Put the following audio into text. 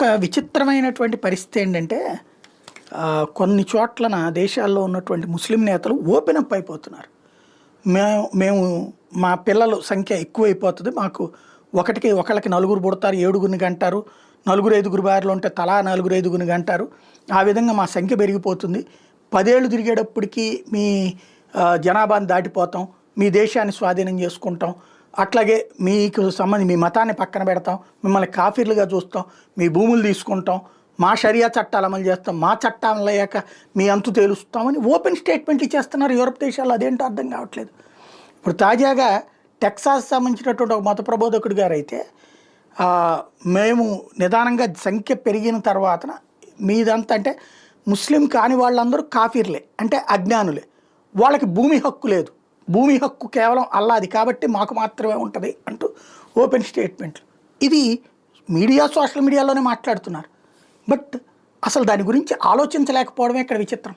ఒక విచిత్రమైనటువంటి పరిస్థితి ఏంటంటే కొన్ని చోట్లన దేశాల్లో ఉన్నటువంటి ముస్లిం నేతలు ఓపెన్ అప్ అయిపోతున్నారు. మేము మా పిల్లల సంఖ్య ఎక్కువైపోతుంది, మాకు ఒకళ్ళకి నలుగురు పుడతారు, ఏడుగురిని కంటారు, నలుగురు ఐదుగురు భార్యలు ఉంటే తలా నలుగురు ఐదుగురిని కంటారు, ఆ విధంగా మా సంఖ్య పెరిగిపోతుంది, 10 ఏళ్ళు తిరిగేటప్పటికి మీ జనాభాని దాటిపోతాం, మీ దేశాన్ని స్వాధీనం చేసుకుంటాం, అట్లాగే మీకు మీ మతాన్ని పక్కన పెడతాం, మిమ్మల్ని కాఫీర్లుగా చూస్తాం, మీ భూములు తీసుకుంటాం, మా షరియా చట్టాలు అమలు చేస్తాం, మా చట్టాలు లేక మీ అంతు తేలుస్తామని ఓపెన్ స్టేట్మెంట్లు ఇచ్చేస్తున్నారు యూరప్ దేశాల్లో. అదేంటో అర్థం కావట్లేదు. ఇప్పుడు తాజాగా టెక్సాస్ సంబంధించినటువంటి ఒక మత ప్రబోధకుడు గారు అయితే మేము నిదానంగా సంఖ్య పెరిగిన తర్వాత మీదంతా అంటే ముస్లిం కాని వాళ్ళందరూ కాఫీర్లే, అంటే అజ్ఞానులే, వాళ్ళకి భూమి హక్కు లేదు, భూమి హక్కు కేవలం అల్లాది కాబట్టి మాకు మాత్రమే ఉంటుంది అంటూ ఓపెన్ స్టేట్మెంట్లు. ఇది సోషల్ మీడియాలోనే మాట్లాడుతున్నారు. బట్ అసలు దాని గురించి ఆలోచించలేకపోవడమే ఇక్కడ విచిత్రం.